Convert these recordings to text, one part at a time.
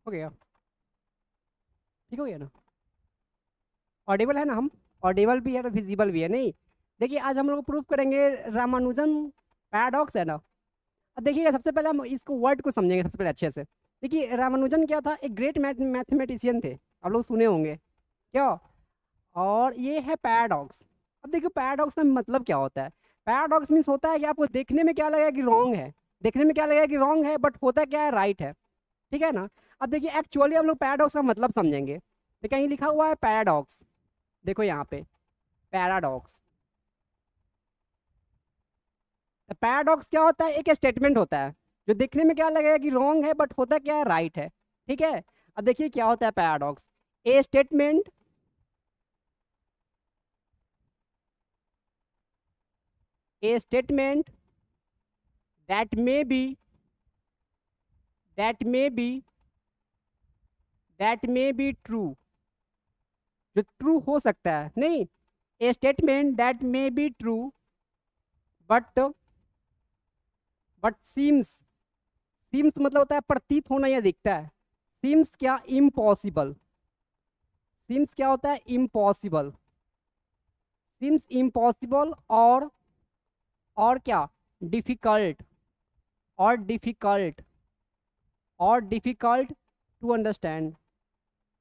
हो गया? ठीक हो गया ना? ऑडिबल है ना हम? ऑडिबल भी है और विजिबल भी है, नहीं? देखिए आज हम लोग प्रूफ करेंगे रामानुजन पैराडॉक्स है ना। अब देखिए सबसे पहले हम इसको वर्ड को समझेंगे सबसे पहले अच्छे से। देखिए रामानुजन क्या था, एक ग्रेट मैथमेटिशियन थे, आप लोग सुने होंगे क्या। और ये है पैराडॉक्स। अब देखिए पैराडॉक्स का मतलब क्या होता है। पैराडॉक्स मीन्स होता है कि आपको देखने में क्या लगेगा कि रॉन्ग है, देखने में क्या लगेगा कि रॉन्ग है, बट होता क्या है, राइट है। ठीक है ना? अब देखिए एक्चुअली हम लोग पैराडॉक्स का मतलब समझेंगे। तो कहीं लिखा हुआ है पैराडॉक्स, देखो यहाँ पे पैराडॉक्स। पैराडॉक्स क्या होता है, एक स्टेटमेंट होता है जो देखने में क्या लगेगा कि रॉन्ग है, बट होता क्या है, राइट है। ठीक है? अब देखिए क्या होता है paradox. A statement, A statement that may be, that may be, that may be true, जो ट्रू हो सकता है, नहीं। ए statement that may be true but, seems, seems मतलब होता है प्रतीत होना या दिखता है। सीम्स क्या, इम्पॉसिबल। सीम्स क्या होता है, इम्पॉसिबल। सीम्स इम्पॉसिबल और क्या, डिफिकल्ट, और डिफिकल्ट, और difficult to understand,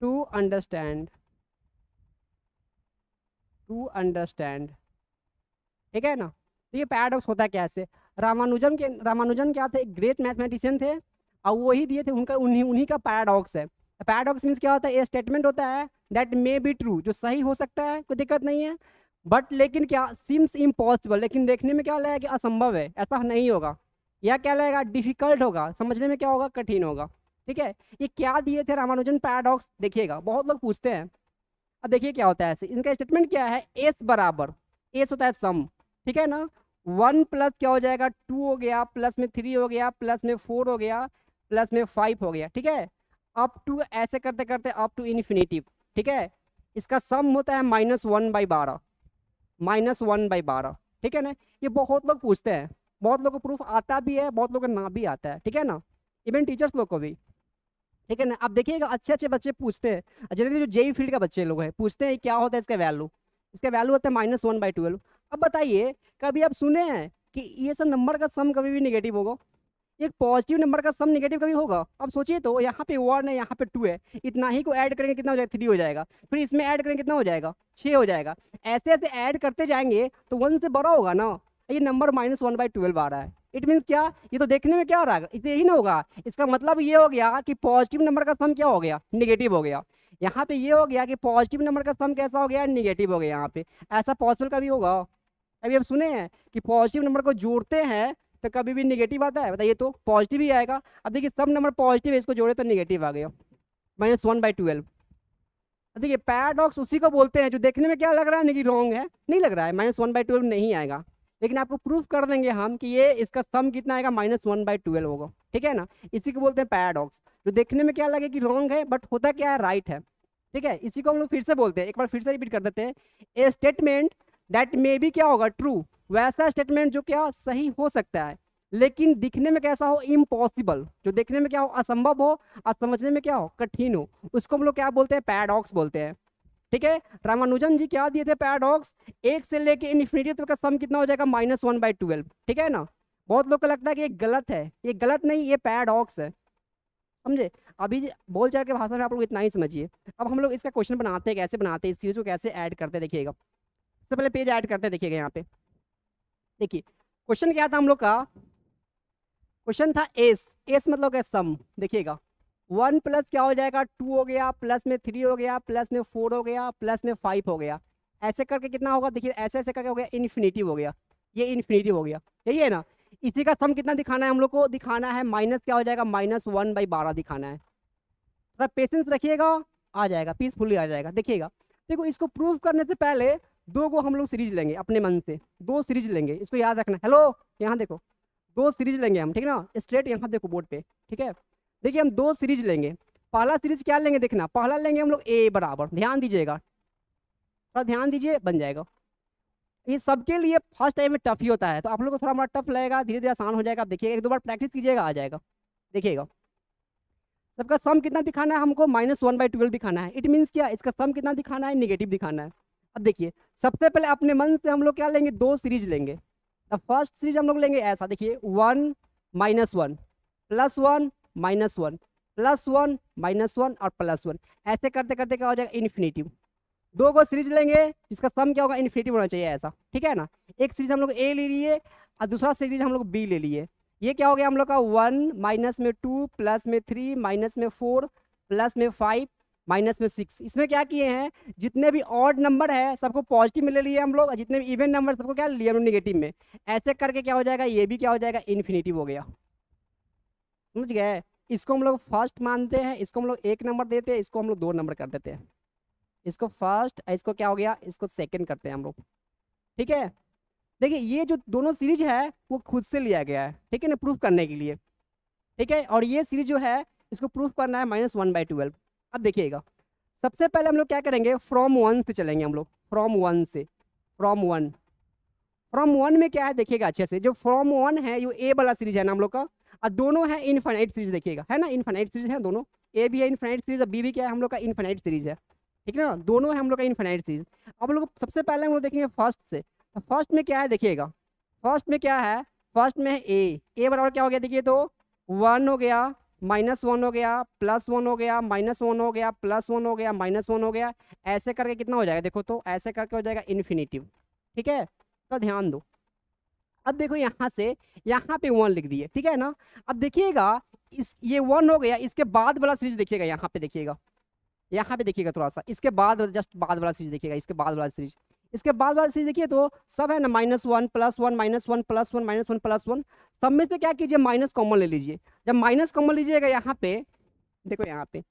to understand, to understand. ठीक है ना? तो ये पैराडॉक्स होता है कैसे। रामानुजन क्या थे, एक ग्रेट मैथमेटिशियन थे, और वही दिए थे, उनका उन्हीं उन्हीं का पैराडॉक्स है। पैराडॉक्स मीन्स क्या होता है, ये स्टेटमेंट होता है दैट मे बी ट्रू, जो सही हो सकता है, कोई दिक्कत नहीं है, बट लेकिन क्या, सीम्स इम्पॉसिबल, लेकिन देखने में क्या लगेगा कि असंभव है, ऐसा नहीं होगा। या क्या लगेगा, डिफिकल्ट होगा, समझने में क्या होगा, कठिन होगा। ठीक है? ये क्या दिए थे रामानुजन पैराडॉक्स, देखिएगा बहुत लोग पूछते हैं। अब देखिए क्या होता है ऐसे, इनका स्टेटमेंट क्या है, एस बराबर, एस होता है सम। ठीक है ना? 1 प्लस क्या हो जाएगा, 2 हो गया, प्लस में 3 हो गया, प्लस में 4 हो गया, प्लस में 5 हो गया। ठीक है? अप टू, ऐसे करते करते अप टू इन्फिनिटिव। ठीक है? इसका सम होता है -1/12, -1/12। ठीक है ना? ये बहुत लोग पूछते हैं, बहुत लोगों को प्रूफ आता भी है, बहुत लोगों को ना भी आता है। ठीक है ना? इवन टीचर्स लोग को भी। ठीक है ना? अब देखिएगा अच्छे अच्छे बच्चे पूछते हैं, जनरली जो जेई फील्ड के बच्चे लोग हैं पूछते हैं क्या होता है इसका वैल्यू। इसका वैल्यू होता है -1/12। अब बताइए, कभी आप सुने हैं कि ये सब नंबर का सम कभी भी निगेटिव होगा? एक पॉजिटिव नंबर का सम निगेटिव कभी होगा? अब सोचिए तो, यहाँ पे 1 है, यहाँ पे 2 है, इतना ही को ऐड करेंगे कितना हो जाएगा, 3 हो जाएगा, फिर इसमें ऐड करेंगे कितना हो जाएगा, 6 हो जाएगा। ऐसे ऐसे ऐड करते जाएंगे तो 1 से बड़ा होगा ना। ये नंबर -1/12 आ रहा है, इट मीन्स क्या, ये तो देखने में क्या हो रहा है, इसे यही ना होगा। इसका मतलब ये हो गया कि पॉजिटिव नंबर का सम क्या हो गया, निगेटिव हो गया। यहाँ पे ये हो गया कि पॉजिटिव नंबर का सम कैसा हो गया, निगेटिव हो गया यहाँ पे। ऐसा पॉसिबल कभी होगा? अभी आप सुने हैं कि पॉजिटिव नंबर को जोड़ते हैं तो कभी भी निगेटिव आता है? बताइए तो, पॉजिटिव ही आएगा। अब देखिए सब नंबर पॉजिटिव है, इसको जोड़े तो निगेटिव आ गया, -1/12। देखिए पैराडॉक्स उसी को बोलते हैं जो देखने में क्या लग रहा है, नहीं रॉन्ग है, नहीं लग रहा है, -1/12 नहीं आएगा, लेकिन आपको प्रूफ कर देंगे हम कि ये इसका सम कितना आएगा, -1/12 होगा। ठीक है ना? इसी को बोलते हैं पैराडॉक्स, जो देखने में क्या लगे कि रॉन्ग है, बट होता क्या है, राइट है। ठीक है? इसी को हम लोग फिर से बोलते हैं, एक बार फिर से रिपीट कर देते हैं। ए स्टेटमेंट दैट मे बी क्या होगा, ट्रू, वैसा स्टेटमेंट जो क्या सही हो सकता है, लेकिन दिखने में कैसा हो, इम्पॉसिबल, जो देखने में क्या हो, असंभव हो, और समझने में क्या हो, कठिन हो, उसको हम लोग क्या बोलते हैं, पैराडॉक्स बोलते हैं। ठीक है? रामानुजन जी क्या दिए थे पैराडॉक्स, एक से लेके इन्फिनिटी तक का सम कितना हो जाएगा, -1/12। ठीक है ना? बहुत लोग को लगता है कि ये गलत है, ये गलत नहीं, ये पैराडॉक्स है, समझे? अभी बोलचाल के भाषा में आप लोग इतना ही समझिए। अब हम लोग इसका क्वेश्चन बनाते हैं, कैसे बनाते हैं, इस चीज़ को कैसे ऐड करते हैं, देखिएगा। सबसे पहले पेज ऐड करते हैं, देखिएगा यहाँ पे। देखिए क्वेश्चन क्या था हम लोग का, क्वेश्चन था एस, एस मतलब क्या, सम। देखिएगा 1 प्लस क्या हो जाएगा, 2 हो गया, प्लस में 3 हो गया, प्लस में 4 हो गया, प्लस में 5 हो गया, ऐसे करके कितना होगा, देखिए ऐसे ऐसे करके हो गया, इन्फिनिटी हो गया, ये इन्फिनिटी हो गया, यही है ना? इसी का सम कितना दिखाना है हम लोग को, दिखाना है माइनस क्या हो जाएगा, -1/12 दिखाना है। थोड़ा पेशेंस रखिएगा, आ जाएगा, पीसफुली आ जाएगा। देखिएगा, देखो इसको प्रूव करने से पहले दो को हम लोग सीरीज लेंगे अपने मन से, दो सीरीज लेंगे, इसको याद रखना। हेलो, यहाँ देखो, दो सीरीज लेंगे हम, ठीक है ना? स्ट्रेट यहाँ देखो बोर्ड पे, ठीक है? देखिए हम दो सीरीज लेंगे। पहला सीरीज क्या लेंगे, देखना, पहला लेंगे हम लोग ए बराबर, ध्यान दीजिएगा, थोड़ा ध्यान दीजिए, बन जाएगा। ये सबके लिए फर्स्ट टाइम में टफ ही होता है, तो आप लोग को थोड़ा हमारा टफ लगेगा, धीरे धीरे आसान हो जाएगा। आप देखिएगा, एक दो बार प्रैक्टिस कीजिएगा, आ जाएगा। देखिएगा सबका सम कितना दिखाना है हमको, -1/12 दिखाना है। इट मीन्स क्या, इसका सम कितना दिखाना है, नेगेटिव दिखाना है। अब देखिए सबसे पहले अपने मन से हम लोग क्या लेंगे, दो सीरीज लेंगे। द फर्स्ट सीरीज हम लोग लेंगे ऐसा, देखिए 1 -1 +1 -1 +1 -1 और +1, ऐसे करते करते क्या हो जाएगा, इन्फिनेटिव। दो को सीरीज लेंगे जिसका सम क्या होगा, इन्फिनेटिव होना चाहिए ऐसा, ठीक है ना। एक सीरीज हम लोग ए ले लिए और दूसरा सीरीज हम लोग बी ले लिए। ये क्या हो गया हम लोग का, 1 -2 +3 -4 +5 -6। इसमें क्या किए हैं, जितने भी ऑड नंबर है सबको पॉजिटिव में ले लिए हम लोग, और जितने भी इवन नंबर सबको क्या लिए हम लोग, नेगेटिव में। ऐसे करके क्या हो जाएगा, ये भी क्या हो जाएगा, इन्फिनेटिव हो गया। समझ गए। इसको हम लोग फर्स्ट मानते हैं, इसको हम लोग 1 नंबर देते हैं, इसको हम लोग 2 नंबर कर देते हैं। इसको फर्स्ट, इसको क्या हो गया, इसको सेकंड करते हैं हम लोग, ठीक है। देखिए ये जो दोनों सीरीज है वो खुद से लिया गया है, ठीक है ना, प्रूफ करने के लिए, ठीक है। और ये सीरीज जो है इसको प्रूफ करना है -1/12। अब देखिएगा सबसे पहले हम लोग क्या करेंगे, फ्रॉम 1 से चलेंगे हम लोग, फ्रॉम 1 से, फ्रॉम 1 में क्या है देखिएगा अच्छे से, जो फ्रॉम 1 है ये ए वाला सीरीज है ना हम लोग का, और दोनों है इनफाइनाइट सीरीज, देखिएगा है ना, इनफाइनाइट सीरीज है दोनों। ए भी है इनफाइनाइट सीरीज और बी भी क्या है हम लोग का, इनफाइनाइट सीरीज है, ठीक है ना, दोनों है हम लोग का इनफाइनाइट सीरीज। अब लोग सबसे पहले हम लोग देखेंगे फर्स्ट से, तो फर्स्ट में क्या है देखिएगा, फर्स्ट में क्या है, फर्स्ट में है ए बराबर क्या हो गया, देखिए तो 1 हो गया, -1 हो गया, +1 हो गया, -1 हो गया, +1 हो गया, -1 हो गया, ऐसे करके कितना हो जाएगा, देखो तो ऐसे करके हो जाएगा इन्फिनेटिव, ठीक है। तो ध्यान दो, अब देखो यहाँ से यहाँ पे 1 लिख दिए, ठीक है ना। अब देखिएगा इस ये 1 हो गया, इसके बाद वाला सीरीज देखिएगा, यहाँ पे देखिएगा, यहाँ पे देखिएगा थोड़ा सा, इसके बाद जस्ट बाद वाला सीरीज देखिएगा, इसके बाद वाला सीरीज, इसके बाद वाला सीरीज देखिए तो सब है ना, -1 +1 -1 -1 -1 +1, सब में से क्या कीजिए, माइनस कॉमन ले लीजिए। जब माइनस कॉमन लीजिएगा यहाँ पे, देखो यहाँ पे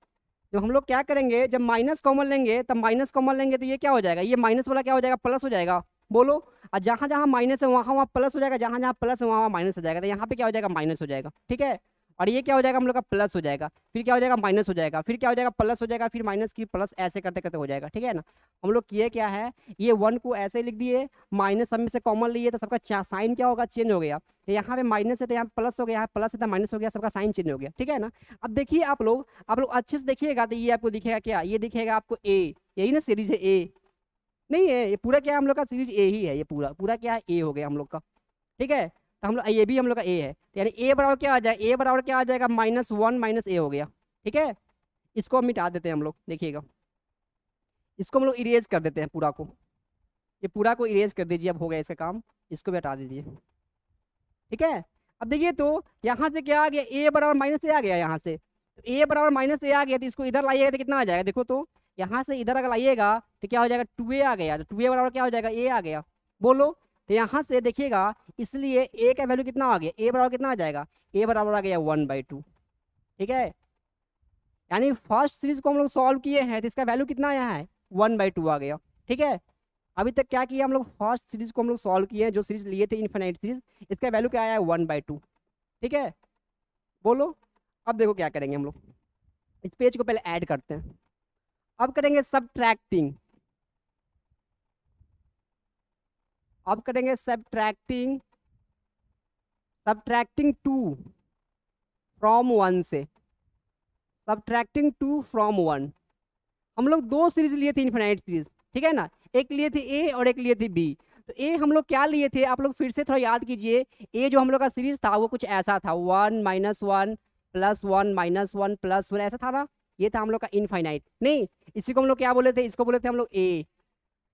जब हम लोग क्या करेंगे, जब माइनस कॉमन लेंगे तब माइनस कॉमन लेंगे तो ये क्या हो जाएगा, ये माइनस वाला क्या हो जाएगा, प्लस हो जाएगा, बोलो। और जहाँ जहाँ माइनस है वहाँ वहाँ प्लस हो जाएगा, जहाँ जहाँ प्लस है वहाँ वहाँ माइनस हो जाएगा, तो यहाँ पे क्या हो जाएगा, माइनस हो जाएगा, ठीक है। और ये क्या हो जाएगा हम लोग का, प्लस हो जाएगा, फिर क्या हो जाएगा, माइनस हो जाएगा, फिर क्या हो जाएगा, प्लस हो जाएगा, फिर माइनस की प्लस, ऐसे करते करते हो जाएगा, ठीक है ना। हम लोग किए क्या है, ये 1 को ऐसे लिख दिए, माइनस सब में से कॉमन लिए तो सबका साइन क्या होगा, चेंज हो गया। तो यहाँ पे माइनस है तो यहाँ प्लस हो गया, यहाँ प्लस है तो माइनस हो गया, सबका साइन चेंज हो गया, ठीक है ना। अब देखिए आप लोग अच्छे से देखिएगा तो ये आपको दिखेगा क्या, ये दिखेगा आपको ए, यही ना सीरीज है ए, नहीं है ये पूरा क्या है हम लोग का, सीरीज ए ही है, ये पूरा पूरा क्या है, ए हो गया हम लोग का, ठीक है। तो हम लोग ये भी हम लोग का ए है, तो यानी ए बराबर क्या आ जाए, ए बराबर क्या आ जाएगा, -1 - ए हो गया, ठीक है। इसको हम मिटा देते हैं हम लोग, देखिएगा इसको हम लोग इरेज कर देते हैं पूरा को, ये पूरा को इरेज कर दीजिए, अब हो गया इसका काम, इसको भी हटा दीजिए, ठीक है। अब देखिए तो यहाँ से क्या आ गया, ए बराबर -ए आ गया, यहाँ से ए बराबर -ए आ गया, तो इसको इधर लाइएगा तो कितना आ जाएगा, देखो तो यहाँ से इधर अगर लाइएगा तो क्या हो जाएगा, 2a आ गया, तो 2a बराबर क्या हो जाएगा, ए आ गया, बोलो। तो यहाँ से देखिएगा, इसलिए ए का वैल्यू कितना आ गया, ए बराबर कितना आ जाएगा, ए बराबर आ गया 1/2, ठीक है। यानी फर्स्ट सीरीज को हम लोग सॉल्व किए हैं तो इसका वैल्यू कितना आया है, 1/2 आ गया, ठीक है। अभी तक क्या किया हम लोग, फर्स्ट सीरीज को हम लोग सॉल्व किए हैं, जो सीरीज लिए थे इनफिनाइट सीरीज, इसका वैल्यू क्या आया है, 1/2, ठीक है, बोलो। अब देखो क्या करेंगे हम लोग, इस पेज को पहले ऐड करते हैं, अब करेंगे सब्ट्रैक्टिंग, अब करेंगे सब्ट्रैक्टिंग 2 फ्रॉम 1 से, सब्ट्रैक्टिंग 2 फ्रॉम 1। हम लोग दो सीरीज लिए थे इनफिनाइट सीरीज, ठीक है ना, एक लिए थे ए और एक लिए थे बी। तो ए हम लोग क्या लिए थे, आप लोग फिर से थोड़ा याद कीजिए, ए जो हम लोग का सीरीज था वो कुछ ऐसा था, 1 - 1 +1 -1 +1 ऐसा था ना, ये था हम लोग का इनफाइनाइट, नहीं इसी को हम लोग क्या बोले थे, इसको बोले थे हम लोग ए,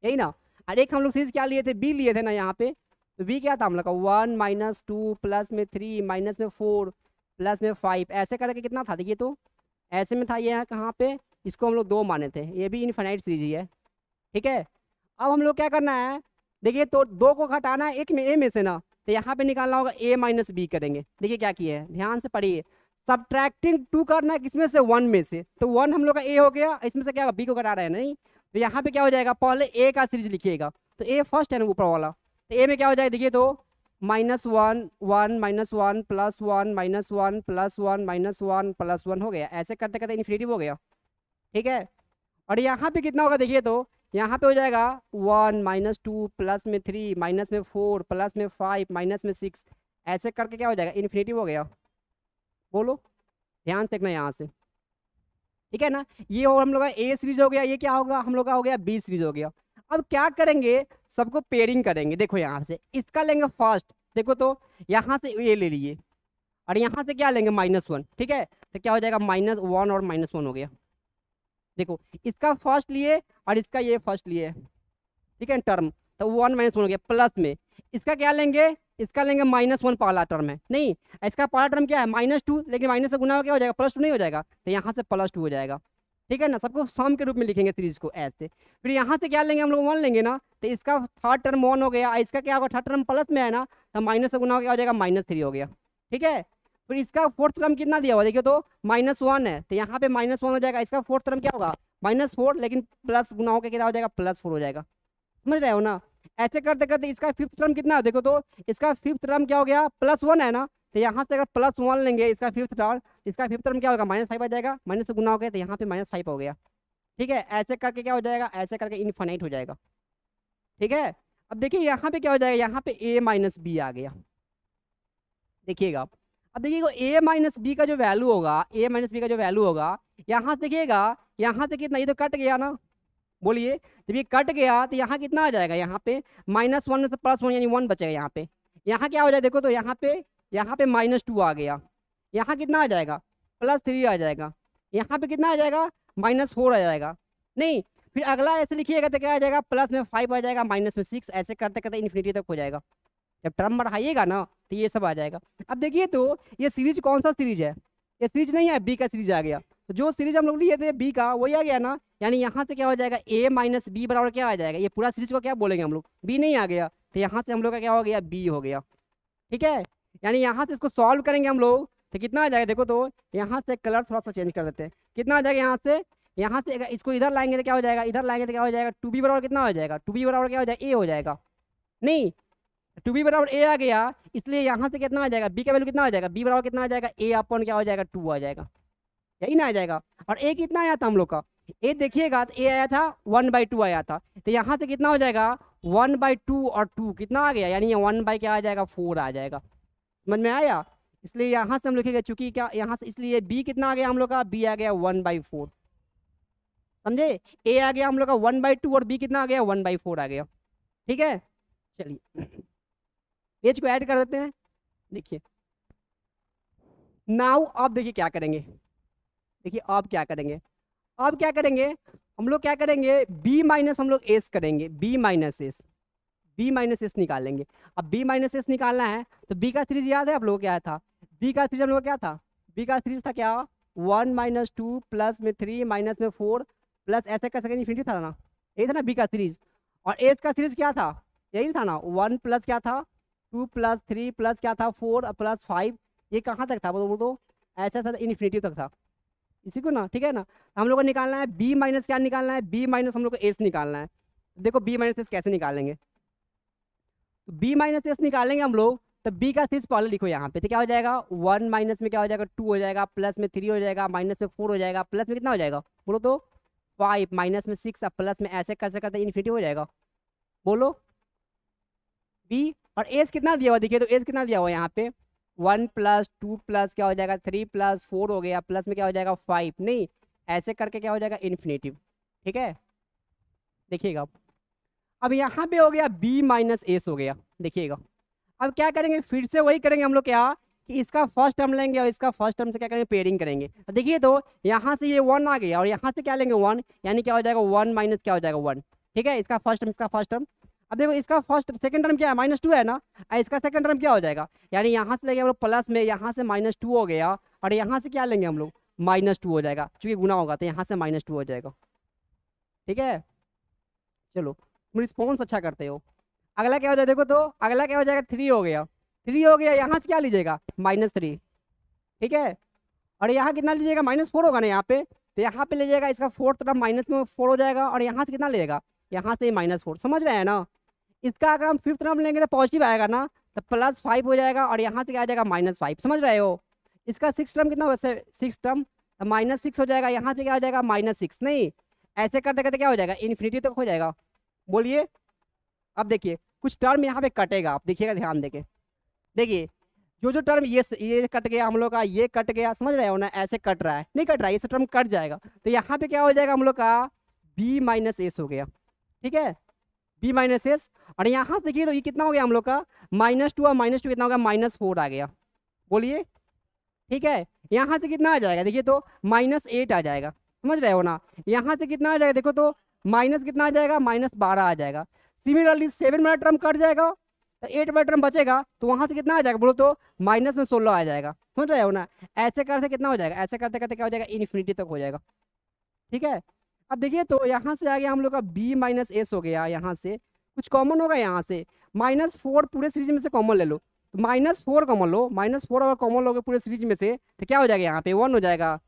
यही ना। और एक हम लोग सीरीज क्या लिए थे, बी लिए थे ना यहाँ पे, तो बी क्या था हम लोग का, 1 - 2 +3 -4 +5, ऐसे करके कितना था, देखिए तो ऐसे में था ये यहाँ कहाँ पे, इसको हम लोग 2 माने थे, ये भी इनफाइनाइट सीरीज ही है, ठीक है। अब हम लोग क्या करना है, देखिए तो 2 को घटाना है एक में, ए में से ना, तो यहाँ पे निकालना होगा a - b करेंगे। देखिए क्या किए हैं, ध्यान से पढ़िए, सब्ट्रैक्टिंग 2 करना है किसमें से, 1 में से, तो 1 हम लोग का a हो गया, इसमें से क्या b को घटा रहे हैं नहीं, तो यहाँ पे क्या हो जाएगा, पहले a का सीरीज लिखिएगा, तो a फर्स्ट है ना ऊपर वाला, तो a में क्या हो जाएगा, देखिए तो -1 1 -1 +1 -1 +1 -1 +1 हो गया, ऐसे करते करते इन्फिनिटिव हो गया, ठीक है। और यहाँ पे कितना होगा, देखिए तो यहाँ पे हो जाएगा 1 -2 +3 -4 +5 -6, ऐसे करके क्या हो जाएगा, इन्फिनिटिव हो गया, बोलो। ध्यान से देखना यहाँ से, ठीक है ना। ये और हम लोग का ए सीरीज हो गया, ये क्या होगा हम लोग का हो गया बी सीरीज हो गया। अब क्या करेंगे, सबको पेयरिंग करेंगे। देखो यहाँ से इसका लेंगे फर्स्ट, देखो तो यहाँ से ये ले लिए और यहाँ से क्या लेंगे -1, ठीक है। तो क्या हो जाएगा -1 और -1 हो गया। देखो इसका फर्स्ट लिए और इसका ये फर्स्ट लिए, ठीक है टर्म, तो 1 -1 हो गया। प्लस में इसका क्या लेंगे, इसका लेंगे -1 पहला टर्म है, नहीं इसका पहला टर्म क्या है -2, लेकिन माइनस से गुना हो क्या हो जाएगा +2 नहीं हो जाएगा, तो यहाँ से +2 हो जाएगा। ठीक है ना, सबको सम के रूप में लिखेंगे सीरीज को ऐसे। फिर यहाँ से क्या लेंगे हम लोग 1 लेंगे ना, तो इसका थर्ड टर्म 1 हो गया, इसका क्या होगा थर्ड टर्म प्लस में है ना, तो माइनस से गुना हो क्या हो जाएगा -3 हो गया। ठीक है, फिर इसका फोर्थ टर्म कितना दिया हुआ देखिए तो -1 है, तो यहाँ पे -1 हो जाएगा। इसका फोर्थ टर्म क्या होगा -4, लेकिन प्लस गुना होकर क्या हो जाएगा +4 हो जाएगा। समझ रहे हो ना। ऐसे करते करते इसका फिफ्थ टर्म कितना है देखो तो, इसका फिफ्थ टर्म क्या हो गया +1 है ना, तो यहाँ से अगर +1 लेंगे इसका फिफ्थ टर्म, इसका फिफ्थ टर्म क्या होगा -5 आ जाएगा, माइनस से गुना हो गया तो यहाँ पे -5 हो गया। ठीक है, ऐसे करके क्या हो जाएगा, ऐसे करके इनफाइनाइट हो जाएगा। ठीक है, अब देखिए यहाँ पे क्या हो जाएगा, यहाँ पे a - b आ गया। देखिएगा अब देखिएगा a - b का जो वैल्यू होगा, a - b का जो वैल्यू होगा, यहाँ से देखिएगा, यहाँ से कितना, ये तो कट गया ना, बोलिए जब ये कट गया तो यहाँ कितना आ जाएगा, यहाँ पे -1 में से +1 यानी 1 बचेगा यहाँ पे। यहाँ क्या हो जाएगा देखो तो यहाँ पे -2 आ गया, यहाँ कितना आ जाएगा +3 आ जाएगा, यहाँ पे कितना आ जाएगा -4 आ जाएगा। नहीं फिर अगला ऐसे लिखिएगा तो क्या आ जाएगा, प्लस में 5 आ जाएगा, माइनस में 6, ऐसे करते करते इन्फिनिटी तक हो जाएगा। जब टर्म बढ़ाइएगा ना तो ये सब आ जाएगा। अब देखिए तो ये सीरीज कौन सा सीरीज है, ये सीरीज नहीं है, बी का सीरीज आ गया। तो जो सीरीज हम लोग लिए थे बी का वही आ गया ना, यानी यहाँ से क्या हो जाएगा a - b बराबर क्या आ जाएगा, ये पूरा सीरीज को क्या बोलेंगे हम लोग, बी नहीं आ गया, तो यहाँ से हम लोग का क्या हो गया बी हो गया। ठीक है, यानी यहाँ से इसको सॉल्व करेंगे हम लोग तो कितना आ जाएगा देखो तो, यहाँ से कलर थोड़ा सा चेंज कर देते हैं, कितना आ जाएगा यहाँ से अगर इसको इधर लाएंगे तो क्या हो जाएगा, इधर लाएंगे तो क्या हो जाएगा 2b बराबर कितना हो जाएगा, 2b बराबर क्या हो जाएगा a हो जाएगा। नहीं 2b बराबर a आ गया, इसलिए यहाँ से कितना आ जाएगा b का वैल्यू कितना आ जाएगा, b बराबर कितना आ जाएगा a अपॉन क्या हो जाएगा 2 आ जाएगा, यही ना आ जाएगा। और a कितना आया था हम लोग का, a देखिएगा तो a आया था 1/2 आया था, तो यहाँ से कितना हो जाएगा 1/2 और 2 कितना आ गया, यानी ये 1 क्या आ जाएगा 4 आ जाएगा। समझ में आया, इसलिए यहाँ से हम लिखेंगे चूंकि क्या यहाँ से, इसलिए b कितना आ गया हम लोग का, b आ गया 1/4। समझे, a आ गया हम लोग का 1/2 और b कितना आ गया 1/4 आ गया। ठीक है, चलिए पेज को ऐड कर देते हैं। देखिए नाउ अब देखिए क्या करेंगे, देखिए अब क्या करेंगे, अब क्या करेंगे हम लोग, क्या करेंगे b माइनस हम लोग s करेंगे, b माइनस एस निकालेंगे। अब b माइनस एस निकालना है तो b का सीरीज याद है आप लोगों को क्या था, b का सीरीज हम लोग क्या था, b का सीरीज था क्या 1 - 2 प्लस में 3 माइनस में 4 प्लस ऐसे कर सकेंगे इन्फिनिटी था ना, यही था ना b का सीरीज। और एस का सीरीज क्या था, यही था ना 1 प्लस क्या था 2 प्लस 3 प्लस क्या था 4 प्लस 5, ये कहाँ तक था बोलो तो, ऐसा था इन्फिनिटी तक था इसी को ना। ठीक है ना, हम लोग को निकालना है b माइनस क्या निकालना है, b माइनस हम लोग को एस निकालना है। देखो b माइनस एस कैसे निकालेंगे, तो b माइनस एस निकालेंगे हम लोग, तो b का सीरीज पहले लिखो यहाँ पे, तो क्या हो जाएगा 1 माइनस में क्या हो जाएगा 2 हो जाएगा, प्लस में 3 हो जाएगा, माइनस में 4 हो जाएगा, प्लस में कितना हो जाएगा बोलो तो 5, माइनस में 6, अब प्लस में ऐसे करते करते इन्फिनिटी हो जाएगा। बोलो b और एस कितना दिया हुआ, देखिए तो एस कितना दिया हुआ यहाँ पे 1 प्लस 2 प्लस क्या हो जाएगा 3 प्लस 4 हो गया, प्लस में क्या हो जाएगा 5, नहीं ऐसे करके क्या हो जाएगा इन्फिनिटिव। ठीक है, देखिएगा अब यहाँ पे हो गया b माइनस एस हो गया। देखिएगा अब क्या करेंगे, फिर से वही करेंगे हम लोग क्या, कि इसका फर्स्ट टर्म लेंगे और इसका फर्स्ट टर्म से क्या करेंगे पेयरिंग करेंगे। तो देखिए तो यहाँ से ये 1 आ गया और यहाँ से क्या लेंगे 1, यानी क्या हो जाएगा 1 माइनस क्या हो जाएगा 1। ठीक है, इसका फर्स्ट टर्म, इसका फर्स्ट टर्म। अब देखो इसका फर्स्ट सेकंड टर्म क्या है -2 है ना, इसका सेकंड टर्म क्या हो जाएगा, यानी यहाँ से लेंगे हम लोग प्लस में, यहाँ से -2 हो गया और यहाँ से क्या लेंगे हम लोग -2 हो जाएगा, चूंकि गुना होगा तो यहाँ से -2 हो जाएगा। ठीक है, चलो तुम रिस्पॉन्स अच्छा करते हो। अगला क्या हो जाएगा देखो तो, अगला क्या हो जाएगा 3 हो गया, 3 हो गया, यहाँ से क्या लीजिएगा -3। ठीक है, और यहाँ कितना लीजिएगा -4 होगा ना यहाँ पे, तो यहाँ पे लीजिएगा इसका फोर्थ टर्म माइनस में 4 हो जाएगा और यहाँ से कितना लेगा, यहाँ से -4। समझ रहे हैं ना, इसका अगर हम फिफ्थ टर्म लेंगे तो पॉजिटिव आएगा ना, तो +5 हो जाएगा और यहाँ से क्या आ जाएगा -5। समझ रहे हो, इसका सिक्स टर्म कितना होगा, सिक्स टर्म -6 हो जाएगा, यहाँ से क्या आ जाएगा -6। नहीं ऐसे करते करते क्या हो जाएगा इन्फिनिटी तक हो जाएगा। बोलिए अब देखिए कुछ टर्म यहाँ पे कटेगा, आप देखिएगा ध्यान देके, देखिए जो जो टर्म ये कट गया हम लोग का, ये कट गया, समझ रहे हो ना, ऐसे कट रहा है, नहीं कट रहा है, ये सब टर्म कट जाएगा। तो यहाँ पे क्या हो जाएगा हम लोग का, बी माइनस एस हो गया, ठीक है, बी माइनस एस। और यहाँ से देखिए तो ये कितना हो गया हम लोग का, -2 और -2 कितना हो गया, -4 आ गया, बोलिए, ठीक है। यहाँ से कितना आ जाएगा देखिए तो, -8 आ जाएगा, समझ रहे हो ना। यहाँ से कितना आ जाएगा देखो तो, माइनस कितना आ जाएगा, -12 आ जाएगा। सिमिलरली 7 वाला टर्म कट जाएगा, तो 8 वाला टर्म बचेगा, तो वहाँ से कितना आ जाएगा बोलो तो, -16 आ जाएगा, समझ रहे हो ना। ऐसे करते कितना हो जाएगा, ऐसे करते करते क्या हो जाएगा, इन्फिनिटी तक हो जाएगा, ठीक है। अब देखिए तो यहाँ से आ गया हम लोग का बी माइनस एस हो गया, यहाँ से कुछ कॉमन होगा, यहाँ से -4 पूरे सीरीज में से कॉमन ले लो, तो -4 कॉमन लो, -4 अगर कॉमन लोगे पूरे सीरीज में से तो क्या हो जाएगा, यहाँ पे 1 हो जाएगा,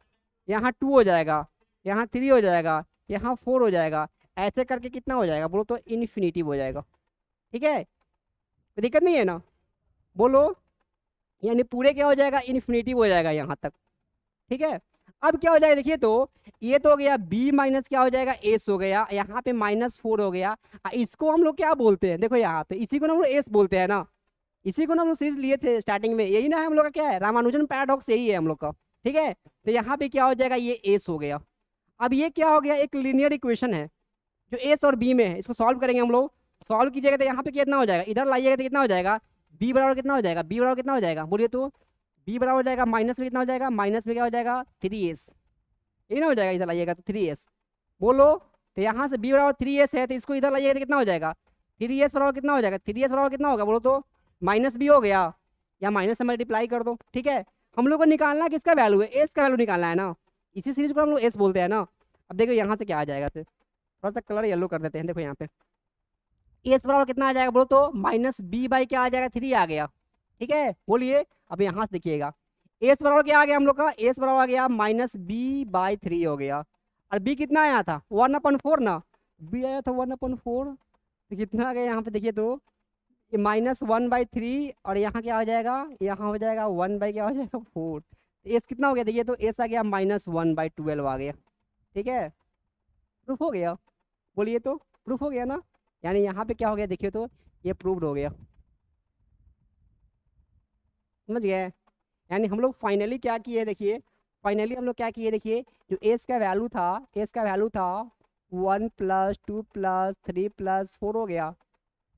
यहाँ 2 हो जाएगा, यहाँ 3 हो जाएगा, यहाँ 4 हो जाएगा। ऐसे करके कितना हो जाएगा बोलो तो, इन्फिनिटी हो जाएगा, ठीक है, कोई दिक्कत नहीं है ना, बोलो। यानी पूरे क्या हो जाएगा, इन्फिनिटी हो जाएगा यहाँ तक, ठीक है। अब क्या हो जाएगा देखिए तो, ये तो हो गया बी माइनस क्या हो जाएगा, एस हो गया, यहाँ पे -4 हो गया। इसको हम लोग क्या बोलते हैं, देखो यहाँ पे इसी को ना हम लोग एस बोलते हैं ना, इसी को ना हम लोग सीरीज लिए थे स्टार्टिंग में, यही ना है हम लोग का, क्या है, रामानुजन पैराडॉक्स यही है हम लोग का, ठीक है। तो यहाँ पे क्या हो जाएगा, ये एस हो गया। अब ये क्या हो गया, एक लीनियर इक्वेशन है जो एस और बी में है, इसको सॉल्व करेंगे हम लोग। सॉल्व कीजिएगा तो यहाँ पे कितना हो जाएगा, इधर लाइएगा तो कितना हो जाएगा, बी बराबर कितना हो जाएगा, बी बराबर कितना हो जाएगा बोलिए तो, बी बराबर हो जाएगा माइनस में कितना हो जाएगा, माइनस में क्या हो जाएगा 3s, ये ना हो जाएगा, इधर लाइएगा तो 3s, बोलो। तो यहाँ से बी बराबर 3s है, तो इसको इधर लाइएगा तो कितना हो जाएगा, 3s बराबर कितना हो जाएगा, 3s बराबर कितना होगा बोलो तो, माइनस बी हो गया, या माइनस से मल्टीप्लाई कर दो, ठीक है। हम लोग को निकालना किसका वैल्यू है, एस का वैल्यू निकालना है ना, इसी सीरीज को हम लोग एस बोलते हैं ना। अब देखो यहाँ से क्या आ जाएगा, फिर थोड़ा सा कलर येलो कर देते हैं, देखो यहाँ पे एस बराबर कितना आ जाएगा बोलो तो, -b बाई क्या आ जाएगा, 3 आ गया, ठीक है, बोलिए। अब यहाँ से देखिएगा एस बराबर क्या आ गया हम लोग का, एस बराबर आ गया -b/3 हो गया, और बी कितना आया था 1/4 ना, बी आया था 1/4, तो कितना आ गया यहाँ पे देखिए तो, ये -1/3, और यहाँ क्या हो जाएगा, यहाँ हो जाएगा 1 बाई क्या हो जाएगा 4, एस कितना हो गया देखिए तो, एस आ गया -1/12 आ गया, ठीक है, प्रूफ हो गया, बोलिए तो, प्रूफ हो गया ना। यानी यहाँ पे क्या हो गया देखिए तो, ये प्रूव्ड हो गया, समझ गए। यानी हम लोग फाइनली क्या किए देखिए, फाइनली हम लोग क्या किए देखिए, जो एस का वैल्यू था, एस का वैल्यू था 1 + 2 + 3 + 4 हो गया,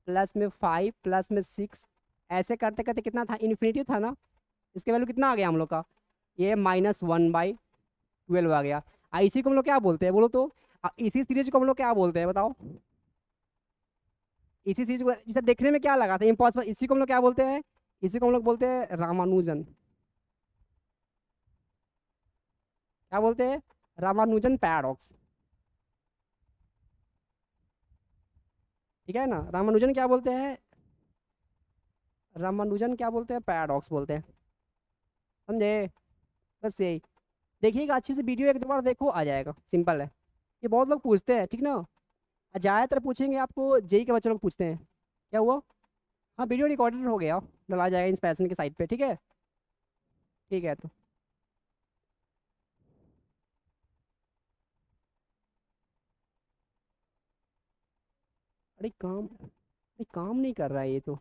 प्लस में 5 प्लस में 6, ऐसे करते करते कितना था, इन्फिनिटी था ना, इसका वैल्यू कितना आ गया हम लोग का, ये -1/12 आ गया। इसी को हम लोग क्या बोलते हैं बोलो तो, इसी सीरीज को हम लोग क्या बोलते हैं बताओ, इसी चीज को जिसे देखने में क्या लगा था इम्पॉसिबल, इसी को हम लोग क्या बोलते हैं, इसी को हम लोग बोलते हैं रामानुजन, क्या बोलते हैं, रामानुजन पैराडॉक्स, ठीक है ना। रामानुजन क्या बोलते हैं, रामानुजन क्या बोलते हैं, पैराडॉक्स बोलते हैं, समझे, बस यही। देखिएगा अच्छे से वीडियो, एक दो बार देखो आ जाएगा, सिंपल है। ये बहुत लोग पूछते हैं, ठीक ना, ज़्यादातर पूछेंगे आपको, जेई के बच्चे लोग पूछते हैं, क्या हुआ, हाँ वीडियो रिकॉर्डेड हो गया, डला जाएगा इंस्पायरेशन के साइट पे, ठीक है, ठीक है तो। अरे काम नहीं कर रहा है ये तो।